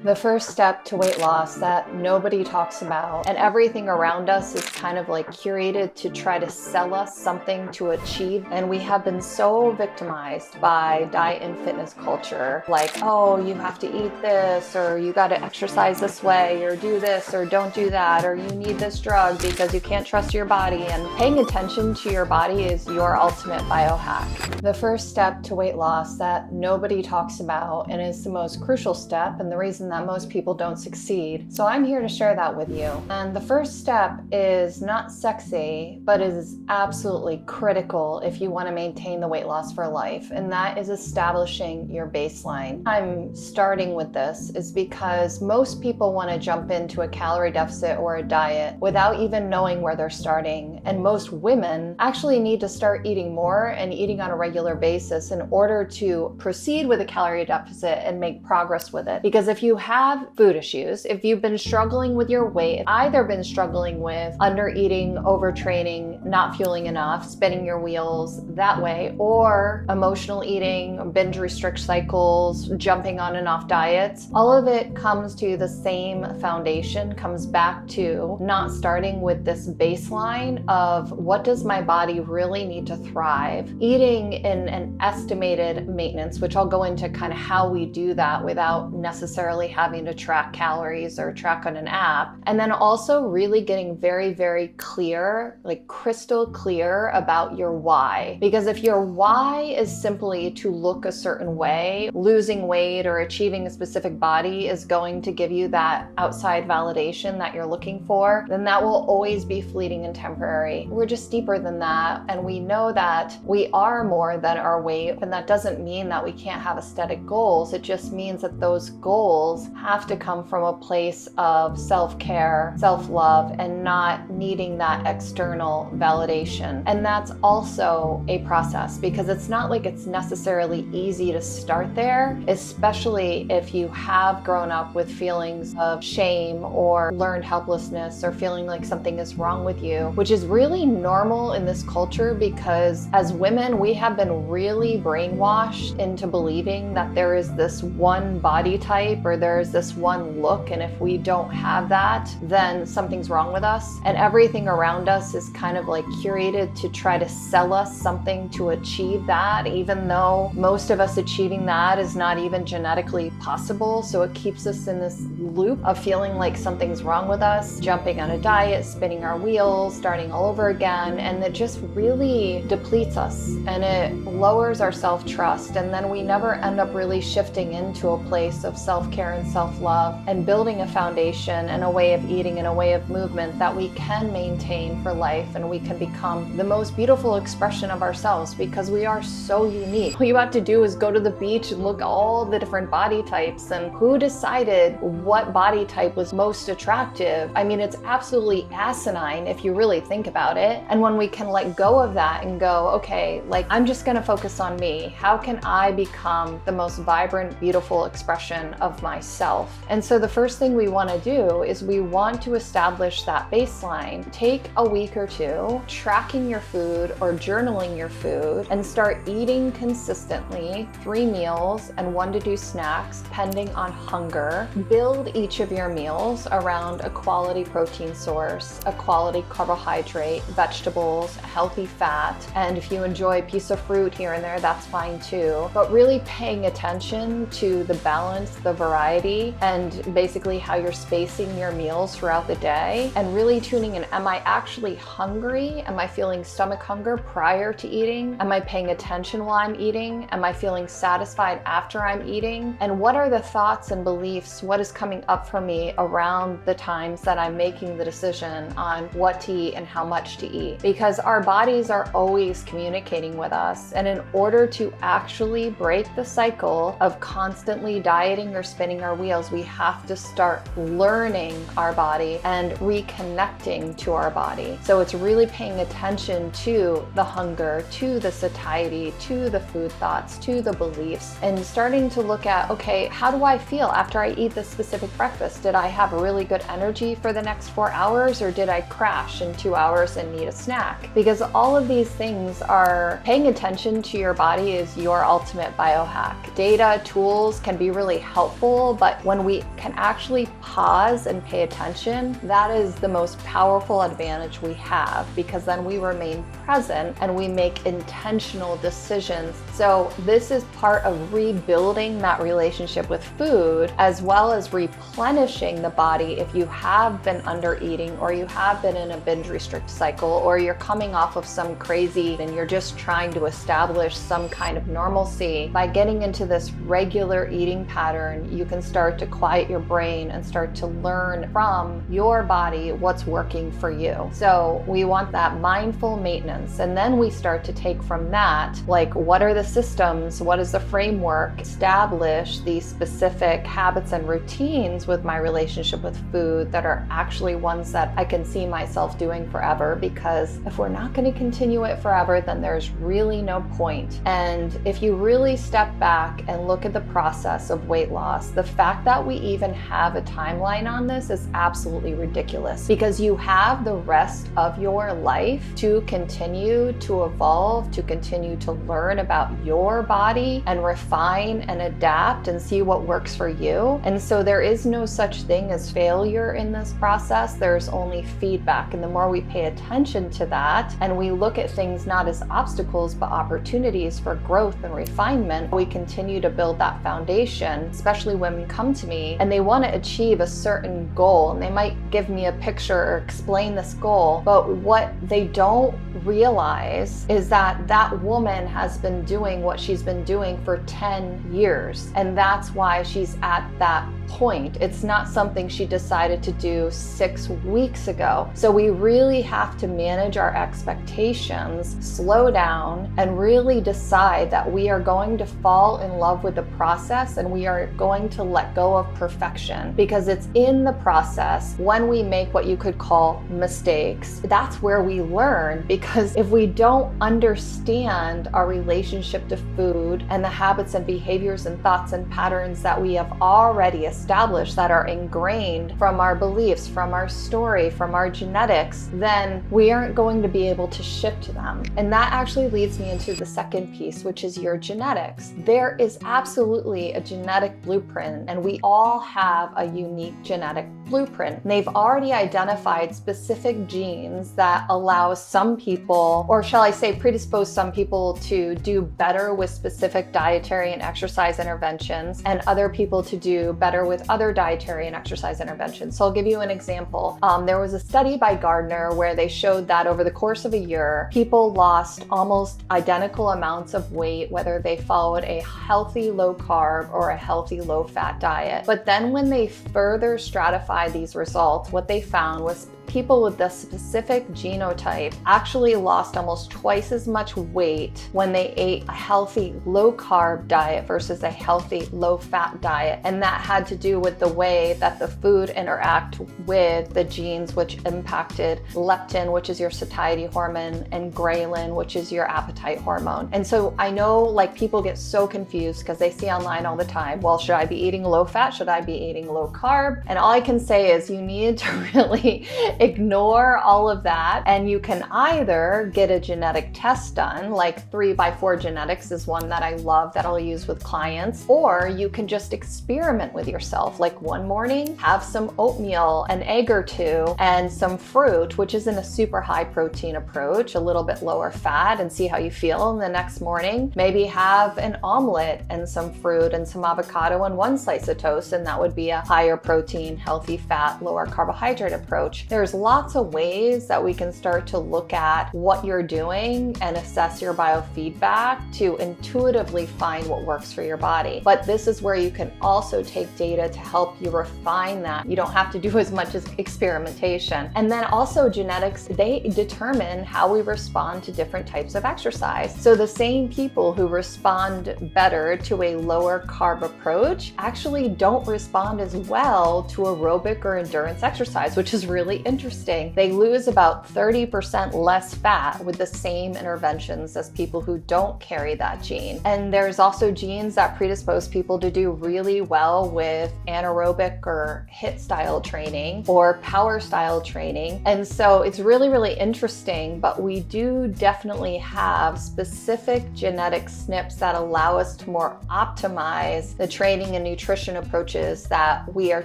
The first step to weight loss that nobody talks about, and everything around us is kind of like curated to try to sell us something to achieve. And we have been so victimized by diet and fitness culture. Like, oh, you have to eat this, or you got to exercise this way, or do this, or don't do that, or you need this drug because you can't trust your body. And paying attention to your body is your ultimate biohack. The first step to weight loss that nobody talks about, and is the most crucial step, and the reason that most people don't succeed. So I'm here to share that with you. And the first step is not sexy, but is absolutely critical if you want to maintain the weight loss for life. And that is establishing your baseline. I'm starting with this is because most people want to jump into a calorie deficit or a diet without even knowing where they're starting. And most women actually need to start eating more and eating on a regular basis in order to proceed with a calorie deficit and make progress with it. Because if you have food issues, if you've been struggling with your weight, either been struggling with under eating, overtraining, not fueling enough, spinning your wheels that way, or emotional eating, binge restrict cycles, jumping on and off diets, all of it comes to the same foundation, comes back to not starting with this baseline of what does my body really need to thrive. Eating in an estimated maintenance, which I'll go into kind of how we do that without necessarily having to track calories or track on an app. And then also really getting very, very clear, like crystal clear about your why. Because if your why is simply to look a certain way, losing weight or achieving a specific body is going to give you that outside validation that you're looking for, then that will always be fleeting and temporary. We're just deeper than that. And we know that we are more than our weight. And that doesn't mean that we can't have aesthetic goals. It just means that those goals have to come from a place of self-care, self-love, and not needing that external validation. And that's also a process because it's not like it's necessarily easy to start there, especially if you have grown up with feelings of shame or learned helplessness or feeling like something is wrong with you, which is really normal in this culture because as women, we have been really brainwashed into believing that there is this one body type or there's this one look, and if we don't have that, then something's wrong with us. And everything around us is kind of like curated to try to sell us something to achieve that, even though most of us achieving that is not even genetically possible. So it keeps us in this loop of feeling like something's wrong with us, jumping on a diet, spinning our wheels, starting all over again. And it just really depletes us and it lowers our self-trust. And then we never end up really shifting into a place of self-care and self-love and building a foundation and a way of eating and a way of movement that we can maintain for life, and we can become the most beautiful expression of ourselves because we are so unique. All you have to do is go to the beach and look at all the different body types, and who decided what body type was most attractive? I mean, it's absolutely asinine if you really think about it. And when we can let go of that and go, okay, like I'm just gonna focus on me. How can I become the most vibrant, beautiful expression of myself? And so the first thing we want to do is we want to establish that baseline. Take a week or two tracking your food or journaling your food and start eating consistently 3 meals and 1 to 2 snacks depending on hunger. Build each of your meals around a quality protein source, a quality carbohydrate, vegetables, healthy fat, and if you enjoy a piece of fruit here and there, that's fine too. But really paying attention to the balance, the variety, and basically how you're spacing your meals throughout the day, and really tuning in. Am I actually hungry? Am I feeling stomach hunger prior to eating? Am I paying attention while I'm eating? Am I feeling satisfied after I'm eating? And what are the thoughts and beliefs? What is coming up for me around the times that I'm making the decision on what to eat and how much to eat? Because our bodies are always communicating with us. And in order to actually break the cycle of constantly dieting or spinning our wheels, we have to start learning our body and reconnecting to our body. So it's really paying attention to the hunger, to the satiety, to the food thoughts, to the beliefs, and starting to look at, okay, how do I feel after I eat this specific breakfast? Did I have really good energy for the next 4 hours, or did I crash in 2 hours and need a snack? Because all of these things are paying attention to your body is your ultimate biohack. Data, tools can be really helpful simple, but when we can actually pause and pay attention, that is the most powerful advantage we have, because then we remain present and we make intentional decisions. So this is part of rebuilding that relationship with food, as well as replenishing the body if you have been under eating, or you have been in a binge restrict cycle, or you're coming off of some crazy and you're just trying to establish some kind of normalcy. By getting into this regular eating pattern, you can start to quiet your brain and start to learn from your body what's working for you. So we want that mindful maintenance, and then we start to take from that, like, what are the systems, what is the framework, establish these specific habits and routines with my relationship with food that are actually ones that I can see myself doing forever. Because if we're not going to continue it forever, then there's really no point. And if you really step back and look at the process of weight loss, the fact that we even have a timeline on this is absolutely ridiculous, because you have the rest of your life to continue to evolve, to continue to learn about your body and refine and adapt and see what works for you. And so there is no such thing as failure in this process. There's only feedback. And the more we pay attention to that and we look at things not as obstacles but opportunities for growth and refinement, we continue to build that foundation. Especially women come to me and they want to achieve a certain goal, and they might give me a picture or explain this goal, but what they don't realize is that that woman has been doing what she's been doing for 10 years, and that's why she's at that point. It's not something she decided to do 6 weeks ago. So we really have to manage our expectations, slow down, and really decide that we are going to fall in love with the process, and we are going to let go of perfection, because it's in the process when we make what you could call mistakes. That's where we learn, because if we don't understand our relationship to food and the habits and behaviors and thoughts and patterns that we have already established that are ingrained from our beliefs, from our story, from our genetics, then we aren't going to be able to shift them. And that actually leads me into the second piece, which is your genetics. There is absolutely a genetic blueprint, and we all have a unique genetic blueprint. And they've already identified specific genes that allow some people, or shall I say predispose some people, to do better with specific dietary and exercise interventions, and other people to do better with other dietary and exercise interventions. So I'll give you an example. There was a study by Gardner where they showed that over the course of a year, people lost almost identical amounts of weight, whether they followed a healthy low carb or a healthy low fat diet. But then when they further stratified these results, what they found was people with the specific genotype actually lost almost twice as much weight when they ate a healthy low carb diet versus a healthy low fat diet. And that had to do with the way that the food interact with the genes, which impacted leptin, which is your satiety hormone, and ghrelin, which is your appetite hormone. And so I know, like, people get so confused because they see online all the time, well, should I be eating low fat? Should I be eating low carb? And all I can say is you need to really ignore all of that, and you can either get a genetic test done, like 3x4 Genetics is one that I love that I'll use with clients, or you can just experiment with yourself. Like one morning, have some oatmeal, an egg or two, and some fruit, which isn't a super high protein approach, a little bit lower fat, and see how you feel. And the next morning, maybe have an omelet and some fruit and some avocado and one slice of toast, and that would be a higher protein, healthy fat, lower carbohydrate approach. There's lots of ways that we can start to look at what you're doing and assess your biofeedback to intuitively find what works for your body. But this is where you can also take data to help you refine that. You don't have to do as much as experimentation. And then also genetics, they determine how we respond to different types of exercise. So the same people who respond better to a lower carb approach actually don't respond as well to aerobic or endurance exercise, which is really interesting. interesting. They lose about 30% less fat with the same interventions as people who don't carry that gene. And there's also genes that predispose people to do really well with anaerobic or HIIT style training or power style training. And so it's really, really interesting, but we do definitely have specific genetic SNPs that allow us to more optimize the training and nutrition approaches that we are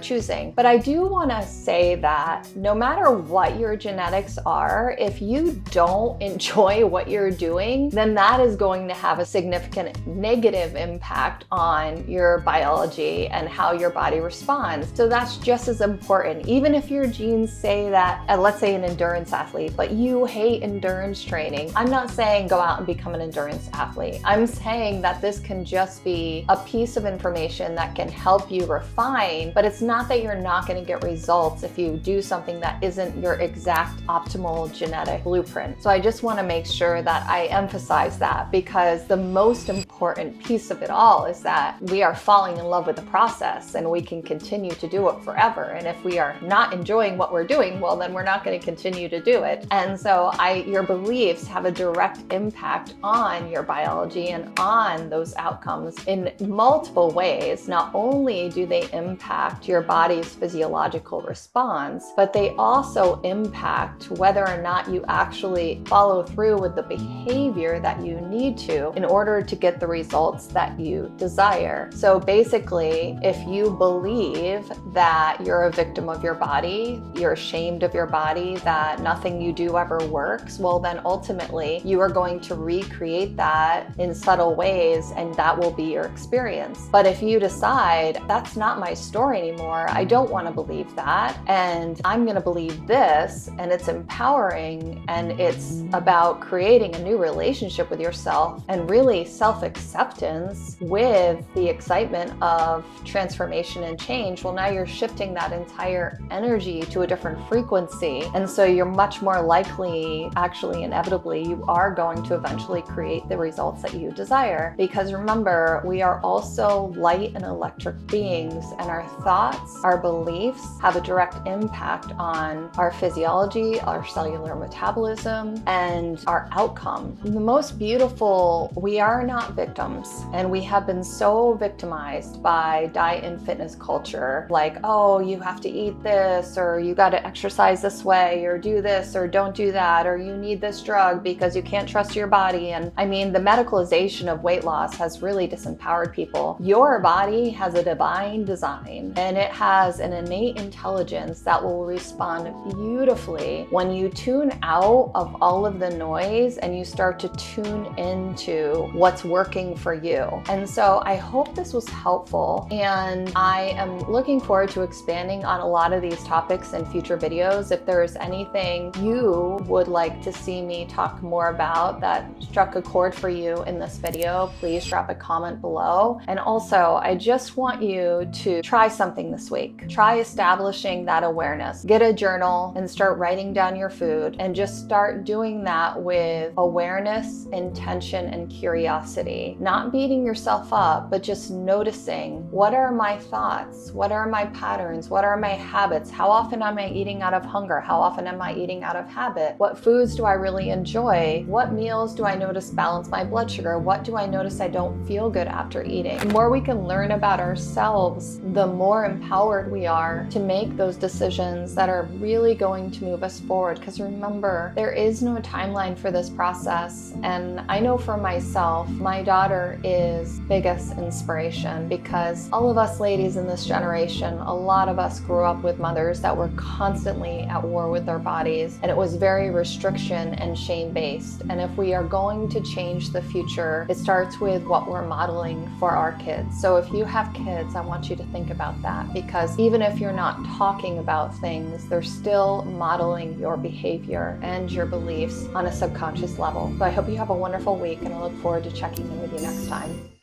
choosing. But I do want to say that no matter what your genetics are, if you don't enjoy what you're doing, then that is going to have a significant negative impact on your biology and how your body responds. So that's just as important. Even if your genes say that, let's say an endurance athlete, but you hate endurance training, I'm not saying go out and become an endurance athlete. I'm saying that this can just be a piece of information that can help you refine, but it's not that you're not going to get results if you do something that isn't your exact optimal genetic blueprint. So I just want to make sure that I emphasize that, because the most important piece of it all is that we are falling in love with the process and we can continue to do it forever. And if we are not enjoying what we're doing, well, then we're not going to continue to do it. And so your beliefs have a direct impact on your biology and on those outcomes in multiple ways. Not only do they impact your body's physiological response, but they also impact whether or not you actually follow through with the behavior that you need to in order to get the results that you desire. So basically, if you believe that you're a victim of your body, you're ashamed of your body, that nothing you do ever works, well, then ultimately you are going to recreate that in subtle ways, and that will be your experience. But if you decide that's not my story anymore, I don't want to believe that, and I'm going to believe this, and it's empowering, and it's about creating a new relationship with yourself and really self-acceptance with the excitement of transformation and change, well, now you're shifting that entire energy to a different frequency. And so you're much more likely, actually, inevitably, you are going to eventually create the results that you desire. Because remember, we are also light and electric beings, and our thoughts, our beliefs have a direct impact on our physiology, our cellular metabolism, and our outcome. The most beautiful, we are not victims, and we have been so victimized by diet and fitness culture, like, oh, you have to eat this, or you got to exercise this way, or do this, or don't do that, or you need this drug because you can't trust your body. And I mean, the medicalization of weight loss has really disempowered people. Your body has a divine design, and it has an innate intelligence that will respond beautifully when you tune out of all of the noise and you start to tune into what's working for you. And so I hope this was helpful, and I am looking forward to expanding on a lot of these topics in future videos. If there's anything you would like to see me talk more about that struck a chord for you in this video, please drop a comment below. And also, I just want you to try something this week. Try establishing that awareness. Get a journal and start writing down your food, and just start doing that with awareness, intention, and curiosity. Not beating yourself up, but just noticing, what are my thoughts? What are my patterns? What are my habits? How often am I eating out of hunger? How often am I eating out of habit? What foods do I really enjoy? What meals do I notice balance my blood sugar? What do I notice I don't feel good after eating? The more we can learn about ourselves, the more empowered we are to make those decisions that are really going to move us forward. Because remember, there is no timeline for this process. And I know for myself, my daughter is biggest inspiration, because all of us ladies in this generation, a lot of us grew up with mothers that were constantly at war with their bodies, and it was very restriction and shame based. And if we are going to change the future, it starts with what we're modeling for our kids. So if you have kids, I want you to think about that, because even if you're not talking about things, they're still modeling your behavior and your beliefs on a subconscious level. So I hope you have a wonderful week, and I look forward to checking in with you next time.